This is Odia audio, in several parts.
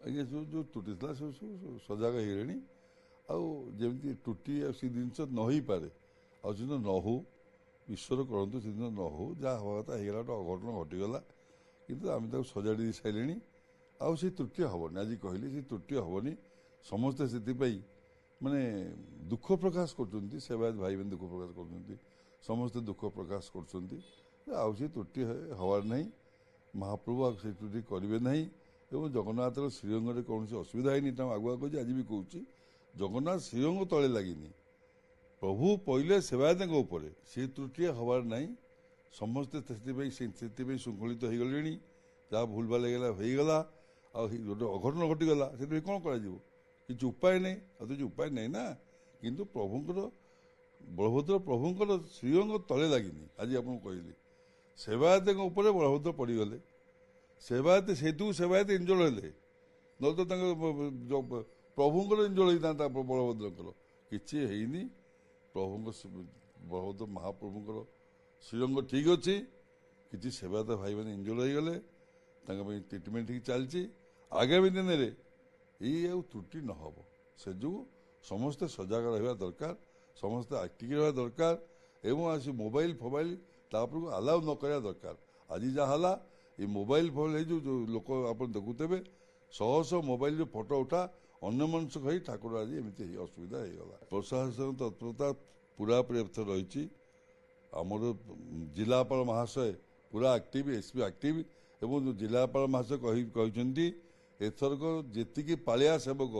ଆଜ୍ଞା ଯେଉଁ ତ୍ରୁଟି ଥିଲା ସବୁ ସବୁ ସଜାଗ ହେଇଗଲେଣି। ଆଉ ଯେମିତି ତ୍ରୁଟି ଆଉ ସେ ଜିନିଷ ନ ହେଇପାରେ, ଆଉ ସେଦିନ ନ ହଉ, ଈଶ୍ୱର କରନ୍ତୁ ସେଦିନ ନ ହଉ, ଯାହା ହେବା କଥା ହେଇଗଲା, ଗୋଟେ ଅଘଟଣ ଘଟିଗଲା, କିନ୍ତୁ ଆମେ ତାକୁ ସଜାଡ଼ି ଦେଇ ସାରିଲେଣି। ଆଉ ସେ ତ୍ରୁଟି ହେବନି, ଆଜି କହିଲି ସେ ତ୍ରୁଟି ହେବନି। ସମସ୍ତେ ସେଥିପାଇଁ ମାନେ ଦୁଃଖ ପ୍ରକାଶ କରୁଛନ୍ତି, ସେବାୟତ ଭାଇମାନେ ଦୁଃଖ ପ୍ରକାଶ କରୁଛନ୍ତି, ସମସ୍ତେ ଦୁଃଖ ପ୍ରକାଶ କରୁଛନ୍ତି। ଆଉ ସେ ତ୍ରୁଟି ହେବାର ନାହିଁ, ମହାପ୍ରଭୁ ଆଉ ସେ ତ୍ରୁଟି କରିବେ ନାହିଁ। ଏବଂ ଜଗନ୍ନାଥର ଶ୍ରୀଅଙ୍ଗରେ କୌଣସି ଅସୁବିଧା ହେଇନି, ତାଙ୍କୁ ଆଗୁଆ କହୁଛି, ଆଜି ବି କହୁଛି, ଜଗନ୍ନାଥ ଶ୍ରୀଅଙ୍ଗ ତଳେ ଲାଗିନି, ପ୍ରଭୁ ପଇଲେ ସେବାୟତଙ୍କ ଉପରେ, ସେ ତ୍ରୁଟି ହେବାର ନାହିଁ। ସମସ୍ତେ ସେଥିପାଇଁ ଶୃଙ୍ଖଳିତ ହେଇଗଲେଣି। ଯାହା ଭୁଲ ଭାଲ ହେଇଗଲା, ଆଉ ଗୋଟେ ଅଘଟଣ ଘଟିଗଲା, ସେଥିପାଇଁ କ'ଣ କରାଯିବ? କିଛି ଉପାୟ ନାହିଁ, ଆଉ କିଛି ଉପାୟ ନାହିଁ ନା। କିନ୍ତୁ ପ୍ରଭୁଙ୍କର ବଳଭଦ୍ର ପ୍ରଭୁଙ୍କର ଶ୍ରୀଅଙ୍ଗ ତଳେ ଲାଗିନି। ଆଜି ଆପଣଙ୍କୁ କହିଲି, ସେବାୟତଙ୍କ ଉପରେ ବଳଭଦ୍ର ପଡ଼ିଗଲେ, ସେବାୟତ ସେତୁ ସେବାୟତ ଇଞ୍ଜଳ ହେଲେ, ନହେଲେ ତ ତାଙ୍କ ପ୍ରଭୁଙ୍କର ଇଞ୍ଜଳ ହେଇଥାନ୍ତା ବଳଭଦ୍ରଙ୍କର। କିଛି ହେଇନି। ପ୍ରଭୁଙ୍କ ବଳଭଦ୍ର ମହାପ୍ରଭୁଙ୍କର ଶ୍ରୀଅଙ୍ଗ ଠିକ୍ ଅଛି। କିଛି ସେବାୟତ ଭାଇମାନେ ଇଞ୍ଜଳ ହେଇଗଲେ, ତାଙ୍କ ପାଇଁ ଟ୍ରିଟମେଣ୍ଟ ଠିକ୍ ଚାଲିଛି। ଆଗାମୀ ଦିନରେ ଏଇ ଆଉ ତ୍ରୁଟି ନ ହେବ, ସେ ଯୋଗୁଁ ସମସ୍ତେ ସଜାଗ ରହିବା ଦରକାର, ସମସ୍ତେ ଆକ୍ଟିଭ ରହିବା ଦରକାର। ଏବଂ ଆସି ମୋବାଇଲ ଫୋବାଇଲ ତା ଉପରକୁ ଆଲାଉ ନ କରିବା ଦରକାର। ଆଜି ଯାହା ହେଲା, ଏ ମୋବାଇଲ ଫୋବାଇଲ ହେଇଯିବ, ଯେଉଁ ଲୋକ ଆପଣ ଦେଖୁଥିବେ ଶହ ଶହ ମୋବାଇଲରେ ଫଟୋ ଉଠା, ଅନ୍ୟମନସ୍କ ହେଇ ଠାକୁର ଆଜି ଏମିତି ଅସୁବିଧା ହେଇଗଲା। ପ୍ରଶାସନ ତତ୍ପରତା ପୁରାପୁରି ଏଥର ରହିଛି। ଆମର ଜିଲ୍ଲାପାଳ ମହାଶୟ ପୁରା ଆକ୍ଟିଭ, ଏସ୍ପି ଆକ୍ଟିଭ, ଏବଂ ଜିଲ୍ଲାପାଳ ମହାଶୟ କହିଛନ୍ତି ଏଥରକ ଯେତିକି ପାଳିଆ ସେବକ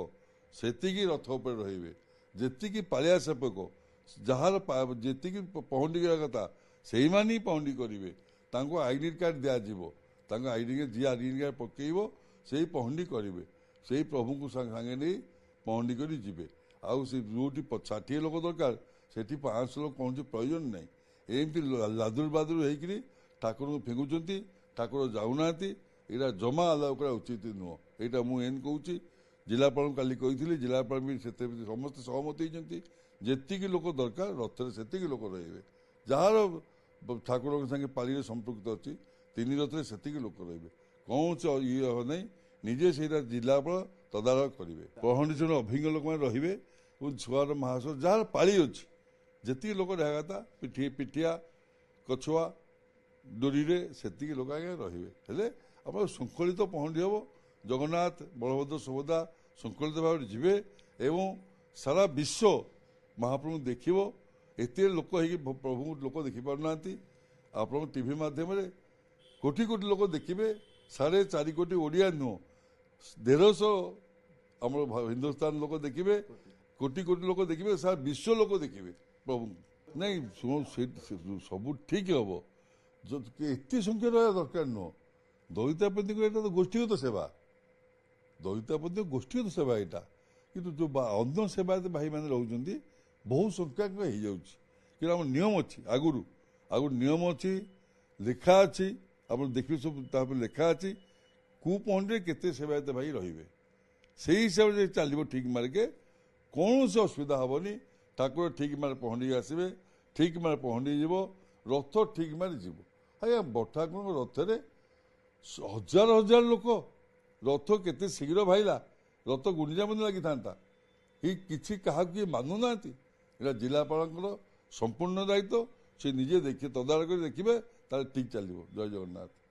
ସେତିକି ରଥ ଉପରେ ରହିବେ। ଯେତିକି ପାଳିଆ ସେବକ ଯାହାର ଯେତିକି ପହଣ୍ଡି କରିବା କଥା ସେଇମାନେ ହିଁ ପହଣ୍ଡି କରିବେ। ତାଙ୍କୁ ଆଇଡି କାର୍ଡ ଦିଆଯିବ, ତାଙ୍କ ଯିଏ ଆଇଡି କାର୍ଡ ପକେଇବ ସେଇ ପହଣ୍ଡି କରିବେ, ସେଇ ପ୍ରଭୁଙ୍କୁ ସାଙ୍ଗେ ନେଇ ପହଣ୍ଡି କରି ଯିବେ। ଆଉ ସେ ଯେଉଁଠି 60 ଲୋକ ଦରକାର ସେଠି 500 ଲୋକ କୌଣସି ପ୍ରয়োଜନ ନାହିଁ। ଏମିତି ଲାଦୁର ବାଦୁର ହେଇକିରି ଠାକୁରଙ୍କୁ ଫିଙ୍ଗୁଛନ୍ତି, ଠାକୁର ଯାଉନାହାନ୍ତି। ଏଇଟା ଜମା ଆଲାଉ କରିବା ଉଚିତ ନୁହଁ। ଏଇଟା ମୁଁ କହୁଛି, ଜିଲ୍ଲାପାଳଙ୍କୁ କାଲି କହିଥିଲି, ଜିଲ୍ଲାପାଳ ବି ସେଥିରେ ସମସ୍ତେ ସହମତ ହେଇଛନ୍ତି। ଯେତିକି ଲୋକ ଦରକାର ରଥରେ ସେତିକି ଲୋକ ରହିବେ। ଯାହାର ଠାକୁରଙ୍କ ସାଙ୍ଗେ ପାଳିରେ ସମ୍ପୃକ୍ତ ଅଛି 3 ରଥରେ ସେତିକି ଲୋକ ରହିବେ। କୌଣସି ଇଏ ହେବ ନାହିଁ। ନିଜେ ସେଇଟା ଜିଲ୍ଲାପାଳ ତଦାରଖ କରିବେ। ପହଣ୍ଡି ଜଣେ ଅଭିଜ୍ଞ ଲୋକମାନେ ରହିବେ ଏବଂ ଛୁଆର ମହାଶୟ ଯାହାର ପାଳି ଅଛି ଯେତିକି ଲୋକ ରହିବା କଥା, ପିଠିଆ କଛୁଆ ଡୋରିରେ ସେତିକି ଲୋକ ଆଜ୍ଞା ରହିବେ। ହେଲେ ଆମର ଶୃଙ୍ଖଳିତ ପହଣ୍ଡି ହେବ। ଜଗନ୍ନାଥ ବଳଭଦ୍ର ସୁଭଦ୍ରା ଶୃଙ୍ଖଳିତ ଭାବରେ ଯିବେ ଏବଂ ସାରା ବିଶ୍ୱ ମହାପ୍ରଭୁ ଦେଖିବ। ଏତେ ଲୋକ ହେଇକି ପ୍ରଭୁଙ୍କୁ ଲୋକ ଦେଖିପାରୁନାହାନ୍ତି। ଆପଣଙ୍କ ଟିଭି ମାଧ୍ୟମରେ କୋଟି କୋଟି ଲୋକ ଦେଖିବେ। 4.5 କୋଟି ଓଡ଼ିଆ ନୁହଁ, 150 ଆମର ହିନ୍ଦୁସ୍ତାନ ଲୋକ ଦେଖିବେ, କୋଟି କୋଟି ଲୋକ ଦେଖିବେ, ସାରା ବିଶ୍ୱ ଲୋକ ଦେଖିବେ ପ୍ରଭୁଙ୍କୁ। ନାଇଁ ସବୁ ଠିକ୍ ହେବ, ଏତେ ସଂଖ୍ୟା ରହିବା ଦରକାର ନୁହଁ। ଦଇତାପତିଙ୍କ ଏଇଟା ତ ଗୋଷ୍ଠୀଗତ ସେବା, ଦଇତାପତି ଗୋଷ୍ଠୀଗତ ସେବା ଏଇଟା। କିନ୍ତୁ ଯେଉଁ ଅନ୍ୟ ସେବାୟତ ଭାଇମାନେ ରହୁଛନ୍ତି ବହୁ ସଂଖ୍ୟାକ ହେଇଯାଉଛି। କିନ୍ତୁ ଆମର ନିୟମ ଅଛି, ଆଗରୁ ନିୟମ ଅଛି, ଲେଖା ଅଛି। ଆପଣ ଦେଖିବେ ସବୁ ତାପରେ ଲେଖା ଅଛି କେଉଁ ପହଣ୍ଡିରେ କେତେ ସେବାୟତ ଭାଇ ରହିବେ। ସେଇ ହିସାବରେ ଚାଲିବ ଠିକ୍ ମାର୍କେ, କୌଣସି ଅସୁବିଧା ହେବନି। ଠାକୁର ଠିକ୍ ମାର୍ରେ ପହଣ୍ଡି ଆସିବେ, ଠିକ୍ ମାର୍ରେ ପହଣ୍ଡି ଯିବ, ରଥ ଠିକ୍ ମାର୍ରେ ଯିବ। ଆଜ୍ଞା ଠାକୁରଙ୍କ ରଥରେ ହଜାର ହଜାର ଲୋକ, ରଥ କେତେ ଶୀଘ୍ର ଭାଇଲା, ରଥ ଗୁଣ୍ଡିଚା ମନ୍ଦିର ଲାଗିଥାନ୍ତା। କିଛି କାହାକୁ କିଏ ମାନୁନାହାନ୍ତି। ଏଇଟା ଜିଲ୍ଲାପାଳଙ୍କର ସମ୍ପୂର୍ଣ୍ଣ ଦାୟିତ୍ୱ। ସେ ନିଜେ ତଦାରଖ କରି ଦେଖିବେ, ତାହେଲେ ଠିକ୍ ଚାଲିବ। ଜୟ ଜଗନ୍ନାଥ।